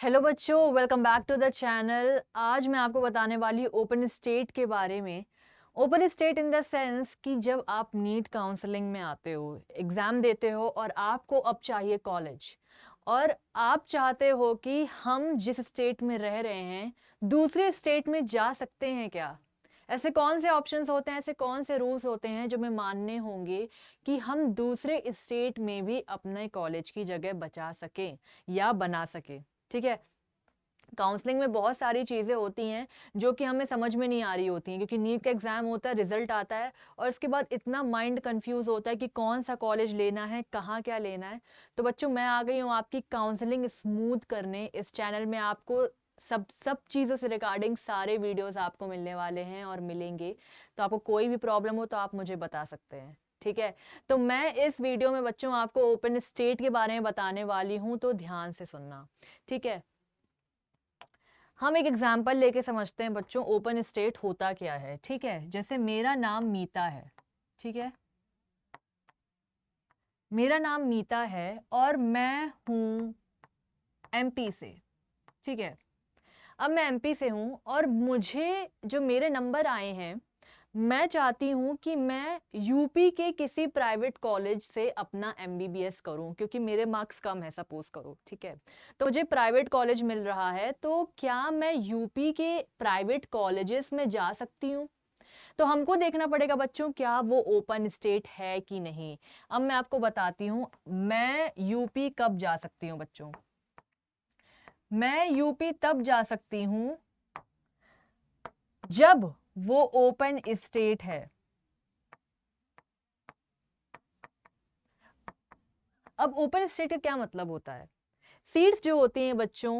Hello बच्चों, welcome back to the channel. आज मैं आपको बताने वाली ओपन स्टेट के बारे में। Open state in the sense कि जब आप नीट काउंसलिंग में आते हो, एग्ज़ाम देते हो और आपको अब चाहिए कॉलेज, और आप चाहते हो कि हम जिस स्टेट में रह रहे हैं दूसरे स्टेट में जा सकते हैं क्या। ऐसे कौन से ऑप्शंस होते हैं, ऐसे कौन से रूल्स होते हैं जो हमें मानने होंगे कि हम दूसरे स्टेट में भी अपने कॉलेज की जगह बचा सकें या बना सकें। ठीक है। काउंसलिंग में बहुत सारी चीज़ें होती हैं जो कि हमें समझ में नहीं आ रही होती हैं, क्योंकि नीट का एग्ज़ाम होता है, रिजल्ट आता है और इसके बाद इतना माइंड कंफ्यूज होता है कि कौन सा कॉलेज लेना है, कहाँ क्या लेना है। तो बच्चों, मैं आ गई हूँ आपकी काउंसलिंग स्मूथ करने। इस चैनल में आपको सब सब चीज़ों से रिगार्डिंग सारे वीडियोस आपको मिलने वाले हैं और मिलेंगे। तो आपको कोई भी प्रॉब्लम हो तो आप मुझे बता सकते हैं। ठीक है। तो मैं इस वीडियो में बच्चों आपको ओपन स्टेट के बारे में बताने वाली हूँ, तो ध्यान से सुनना। ठीक है। हम एक एग्जाम्पल लेके समझते हैं बच्चों, ओपन स्टेट होता क्या है। ठीक है। जैसे मेरा नाम मीता है। ठीक है। मेरा नाम मीता है और मैं हूँ एमपी से। ठीक है। अब मैं एमपी से हूँ और मुझे जो मेरे नंबर आए हैं, मैं चाहती हूँ कि मैं यूपी के किसी प्राइवेट कॉलेज से अपना एमबीबीएस करूँ, क्योंकि मेरे मार्क्स कम है, सपोज करो। ठीक है। तो मुझे प्राइवेट कॉलेज मिल रहा है, तो क्या मैं यूपी के प्राइवेट कॉलेजेस में जा सकती हूँ? तो हमको देखना पड़ेगा बच्चों, क्या वो ओपन स्टेट है कि नहीं। अब मैं आपको बताती हूँ मैं यूपी कब जा सकती हूँ बच्चों। मैं यूपी तब जा सकती हूँ जब वो ओपन स्टेट है। अब ओपन स्टेट का क्या मतलब होता है? सीट्स जो होती हैं बच्चों,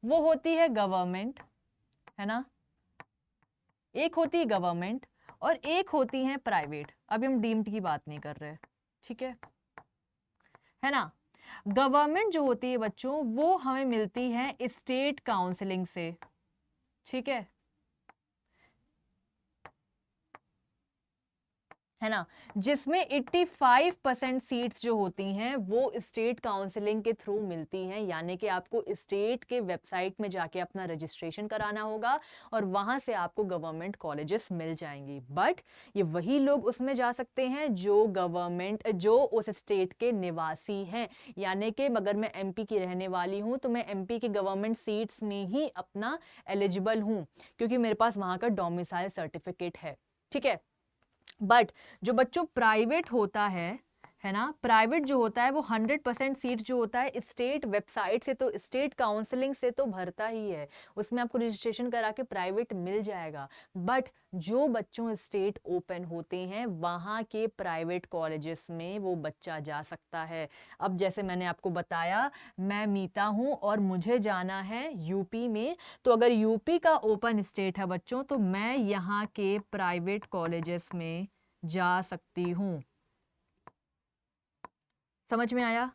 वो होती है गवर्नमेंट, है ना। एक होती है गवर्नमेंट और एक होती है प्राइवेट। अभी हम डीम्ड की बात नहीं कर रहे। ठीक है ना। गवर्नमेंट जो होती है बच्चों, वो हमें मिलती है स्टेट काउंसलिंग से। ठीक है ना। जिसमें 85% सीट्स जो होती हैं वो स्टेट काउंसलिंग के थ्रू मिलती हैं, यानी कि आपको स्टेट के वेबसाइट में जाके अपना रजिस्ट्रेशन कराना होगा और वहां से आपको गवर्नमेंट कॉलेजेस मिल जाएंगी। बट ये वही लोग उसमें जा सकते हैं जो उस स्टेट के निवासी हैं। यानी कि अगर मैं एमपी की रहने वाली हूं तो मैं एमपी की गवर्नमेंट सीट्स में ही अपना एलिजिबल हूं, क्योंकि मेरे पास वहां का डोमिसाइल सर्टिफिकेट है। ठीक है। बट जो बच्चों प्राइवेट होता है ना, प्राइवेट जो होता है वो 100% सीट जो होता है स्टेट वेबसाइट से, तो स्टेट काउंसलिंग से तो भरता ही है। उसमें आपको रजिस्ट्रेशन करा के प्राइवेट मिल जाएगा। बट जो बच्चों स्टेट ओपन होते हैं वहां के प्राइवेट कॉलेजेस में वो बच्चा जा सकता है। अब जैसे मैंने आपको बताया, मैं मीता हूं और मुझे जाना है यूपी में। तो अगर यूपी का ओपन स्टेट है बच्चों, तो मैं यहाँ के प्राइवेट कॉलेजेस में जा सकती हूँ। समझ में आया?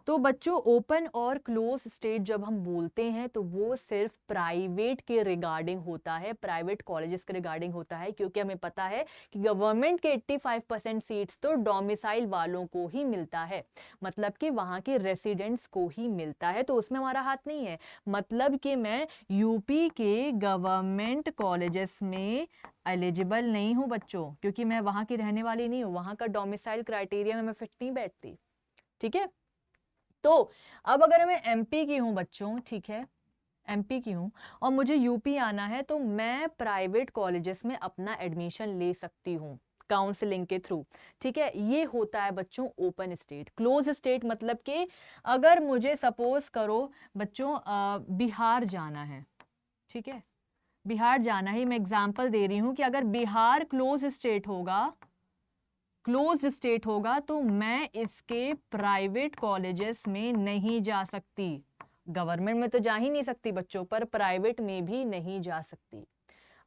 तो बच्चों, ओपन और क्लोज स्टेट जब हम बोलते हैं तो वो सिर्फ प्राइवेट के रिगार्डिंग होता है, प्राइवेट कॉलेजेस के रिगार्डिंग होता है, क्योंकि हमें पता है कि गवर्नमेंट के 85% सीट्स तो डोमिसाइल वालों को ही मिलता है, मतलब कि वहां के रेसिडेंट्स को ही मिलता है, तो उसमें हमारा हाथ नहीं है। मतलब कि मैं यूपी के गवर्नमेंट कॉलेजेस में एलिजिबल नहीं हूं बच्चों, क्योंकि मैं वहां की रहने वाली नहीं हूं, वहां का डोमिसाइल क्राइटेरिया में मैं फिट नहीं बैठती। ठीक है। तो अब अगर मैं एमपी की हूं बच्चों, ठीक है, एमपी की हूं और मुझे यूपी आना है, तो मैं प्राइवेट कॉलेजेस में अपना एडमिशन ले सकती हूं काउंसलिंग के थ्रू। ठीक है। ये होता है बच्चों ओपन स्टेट। क्लोज स्टेट मतलब कि अगर मुझे सपोज करो बच्चों बिहार जाना है। ठीक है। बिहार जाना है, मैं एग्जांपल दे रही हूं कि अगर बिहार क्लोज्ड स्टेट होगा तो मैं इसके प्राइवेट कॉलेजेस में नहीं जा सकती। गवर्नमेंट में तो जा ही नहीं सकती बच्चों, पर प्राइवेट में भी नहीं जा सकती।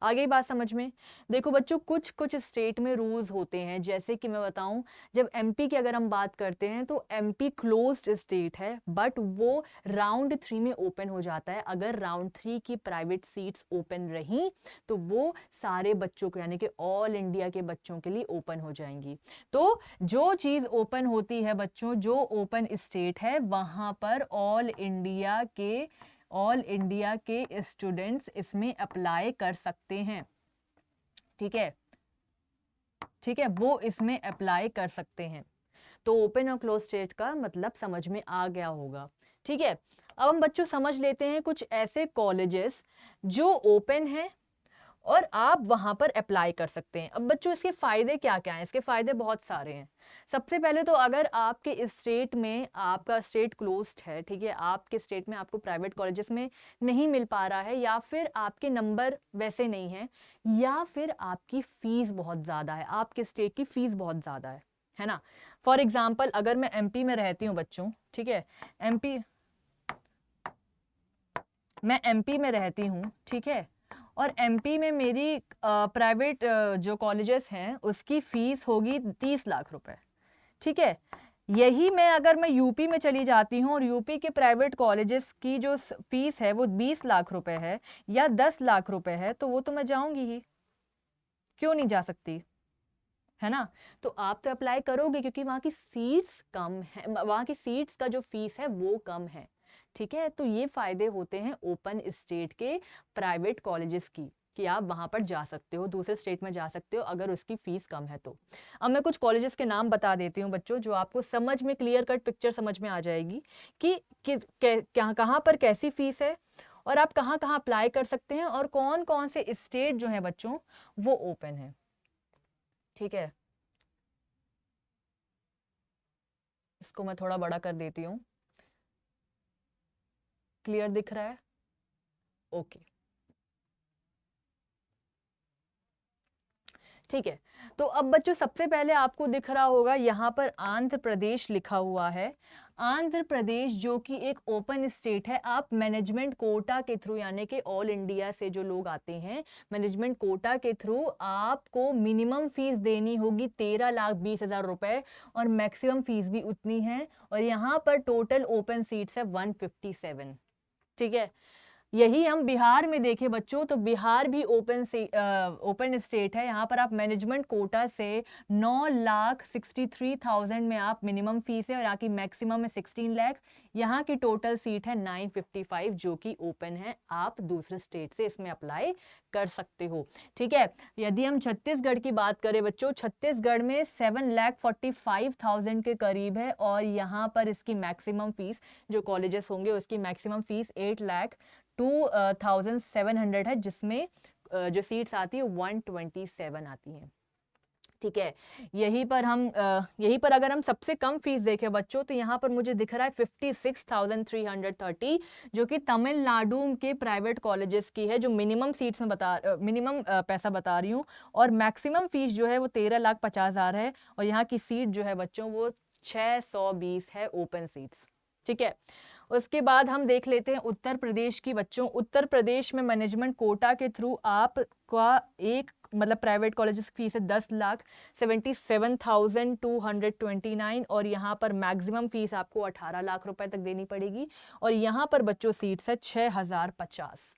आगे बात समझ में? देखो बच्चों, कुछ कुछ स्टेट में रूल्स होते हैं, जैसे कि मैं बताऊं, जब एमपी की अगर हम बात करते हैं तो एमपी क्लोज्ड स्टेट है, बट वो राउंड 3 में ओपन हो जाता है। अगर राउंड 3 की प्राइवेट सीट्स ओपन रही तो वो सारे बच्चों को, यानी कि ऑल इंडिया के बच्चों के लिए ओपन हो जाएंगी। तो जो चीज ओपन होती है बच्चों, जो ओपन स्टेट है, वहां पर ऑल इंडिया के ऑल इंडिया के स्टूडेंट्स इसमें अप्लाई कर सकते हैं। ठीक है, ठीक है, वो इसमें अप्लाई कर सकते हैं। तो ओपन और क्लोज स्टेट का मतलब समझ में आ गया होगा। ठीक है, अब हम बच्चों समझ लेते हैं कुछ ऐसे कॉलेजेस जो ओपन हैं और आप वहां पर अप्लाई कर सकते हैं। अब बच्चों इसके फायदे क्या क्या हैं? इसके फायदे बहुत सारे हैं। सबसे पहले तो अगर आपके स्टेट में, आपका स्टेट क्लोज्ड है, ठीक है, आपके स्टेट में आपको प्राइवेट कॉलेजेस में नहीं मिल पा रहा है, या फिर आपके नंबर वैसे नहीं है, या फिर आपकी फीस बहुत ज़्यादा है, आपके स्टेट की फीस बहुत ज़्यादा है ना। फॉर एग्जाम्पल अगर मैं एमपी में रहती हूँ बच्चों, ठीक है, मैं एमपी में रहती हूँ, ठीक है, और एमपी में मेरी प्राइवेट जो कॉलेजेस हैं उसकी फीस होगी 30 लाख रुपए। ठीक है, यही मैं यूपी में चली जाती हूँ और यूपी के प्राइवेट कॉलेजेस की जो फीस है वो 20 लाख रुपए है या 10 लाख रुपए है, तो वो तो मैं जाऊंगी ही, क्यों नहीं जा सकती, है ना। तो आप तो अप्लाई करोगे क्योंकि वहाँ की सीट्स कम है, वहाँ की सीट्स का जो फीस है वो कम है। ठीक है, तो ये फायदे होते हैं ओपन स्टेट के प्राइवेट कॉलेजेस की, कि आप वहां पर जा सकते हो, दूसरे स्टेट में जा सकते हो अगर उसकी फीस कम है तो। अब मैं कुछ कॉलेजेस के नाम बता देती हूँ बच्चों, जो आपको समझ में क्लियर कट पिक्चर समझ में आ जाएगी कि कहाँ पर कैसी फीस है और आप कहाँ कहाँ अप्लाई कर सकते हैं और कौन कौन से स्टेट जो है बच्चों वो ओपन है। ठीक है, इसको मैं थोड़ा बड़ा कर देती हूँ, क्लियर दिख रहा है? ओके, ठीक है। तो अब बच्चों सबसे पहले आपको दिख रहा होगा यहाँ पर आंध्र प्रदेश लिखा हुआ है। आंध्र प्रदेश जो कि एक ओपन स्टेट है, आप मैनेजमेंट कोटा के थ्रू, यानी कि ऑल इंडिया से जो लोग आते हैं मैनेजमेंट कोटा के थ्रू, आपको मिनिमम फीस देनी होगी 13,20,000 रुपए और मैक्सिमम फीस भी उतनी है। और यहाँ पर टोटल ओपन सीट्स है 157। ठीक है, यही हम बिहार में देखें बच्चों तो बिहार भी ओपन स्टेट है। यहाँ पर आप मैनेजमेंट कोटा से 9,63,000 में आप मिनिमम फीस है और यहाँ की मैक्सिमम है 16 लाख। यहाँ की टोटल सीट है 955 जो कि ओपन है, आप दूसरे स्टेट से इसमें अप्लाई कर सकते हो। ठीक है, यदि हम छत्तीसगढ़ की बात करें बच्चों, छत्तीसगढ़ में 7,45,000 के करीब है और यहाँ पर इसकी मैक्सिमम फीस, जो कॉलेजेस होंगे उसकी मैक्सिमम फीस 8,02,700 है, जिसमें जो सीट्स आती है 127 आती हैं। ठीक है, यहीं पर अगर हम सबसे कम फीस देखें बच्चों तो यहाँ पर मुझे दिख रहा है 56,330, जो कि तमिलनाडु के प्राइवेट कॉलेजेस की है, जो मिनिमम सीट्स में मिनिमम पैसा बता रही हूँ, और मैक्सिमम फीस जो है वो 13,50,000 है और यहाँ की सीट जो है बच्चों वो 620 है ओपन सीट्स। ठीक है, उसके बाद हम देख लेते हैं उत्तर प्रदेश की बच्चों। उत्तर प्रदेश में मैनेजमेंट कोटा के थ्रू आपका एक प्राइवेट कॉलेज की फीस है 10,77,229 और यहाँ पर मैक्सिमम फीस आपको 18 लाख रुपए तक देनी पड़ेगी और यहाँ पर बच्चों सीट्स है 6,050।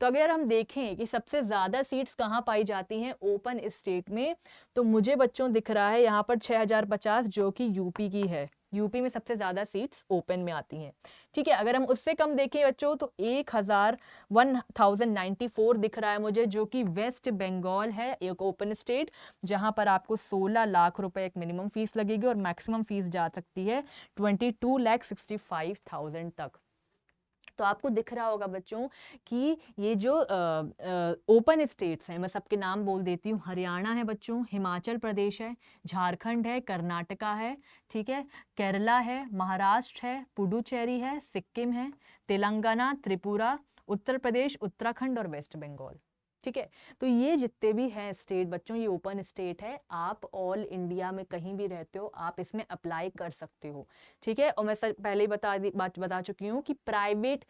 तो अगर हम देखें कि सबसे ज्यादा सीट्स कहाँ पाई जाती हैं ओपन स्टेट में, तो मुझे बच्चों दिख रहा है यहाँ पर 6,050 जो कि यूपी की है। यूपी में सबसे ज्यादा सीट्स ओपन में आती हैं। ठीक है, अगर हम उससे कम देखें बच्चों तो 1094 दिख रहा है मुझे, जो कि वेस्ट बंगाल है, एक ओपन स्टेट, जहां पर आपको 16 लाख रुपए एक मिनिमम फीस लगेगी और मैक्सिमम फीस जा सकती है 22,65,000 तक। तो आपको दिख रहा होगा बच्चों कि ये जो ओपन स्टेट्स हैं, मैं सबके नाम बोल देती हूँ। हरियाणा है बच्चों, हिमाचल प्रदेश है, झारखंड है, कर्नाटका है, ठीक है, केरला है, महाराष्ट्र है, पुडुचेरी है, सिक्किम है, तेलंगाना, त्रिपुरा, उत्तर प्रदेश, उत्तराखंड और वेस्ट बंगाल। ठीक है, तो ये जितने भी हैं स्टेट बच्चों, ये ओपन स्टेट है, आप ऑल इंडिया में कहीं भी रहते हो आप इसमें अप्लाई कर सकते हो। ठीक है, और मैं पहले ही बता चुकी हूँ कि प्राइवेट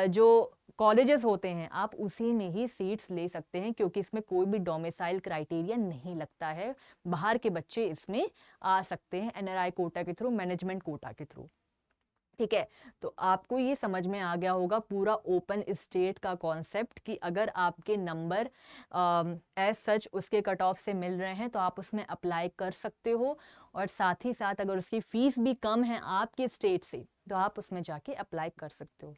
जो कॉलेजेस होते हैं आप उसी में ही सीट्स ले सकते हैं, क्योंकि इसमें कोई भी डोमिसाइल क्राइटेरिया नहीं लगता है। बाहर के बच्चे इसमें आ सकते हैं एनआरआई कोटा के थ्रू, मैनेजमेंट कोटा के थ्रू। ठीक है, तो आपको ये समझ में आ गया होगा पूरा ओपन स्टेट का कॉन्सेप्ट, कि अगर आपके नंबर एज सच उसके कट ऑफ से मिल रहे हैं तो आप उसमें अप्लाई कर सकते हो, और साथ ही साथ अगर उसकी फीस भी कम है आपके स्टेट से तो आप उसमें जाके अप्लाई कर सकते हो।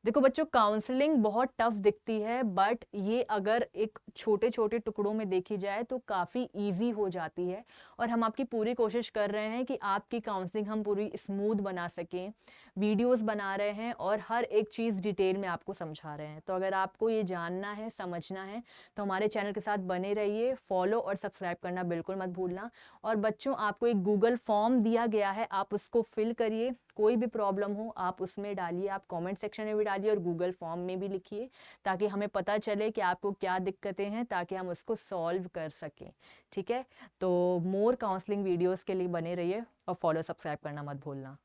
देखो बच्चों, काउंसलिंग बहुत टफ दिखती है, बट ये अगर एक छोटे छोटे टुकड़ों में देखी जाए तो काफ़ी इजी हो जाती है। और हम आपकी पूरी कोशिश कर रहे हैं कि आपकी काउंसलिंग हम पूरी स्मूथ बना सकें, वीडियोस बना रहे हैं और हर एक चीज़ डिटेल में आपको समझा रहे हैं। तो अगर आपको ये जानना है, समझना है, तो हमारे चैनल के साथ बने रहिए। फॉलो और सब्सक्राइब करना बिल्कुल मत भूलना। और बच्चों, आपको एक गूगल फॉर्म दिया गया है, आप उसको फिल करिए। कोई भी प्रॉब्लम हो आप उसमें डालिए, आप कमेंट सेक्शन में भी डालिए और गूगल फॉर्म में भी लिखिए, ताकि हमें पता चले कि आपको क्या दिक्कतें हैं, ताकि हम उसको सॉल्व कर सकें। ठीक है? तो मोर काउंसलिंग वीडियोस के लिए बने रहिए और फॉलो सब्सक्राइब करना मत भूलना।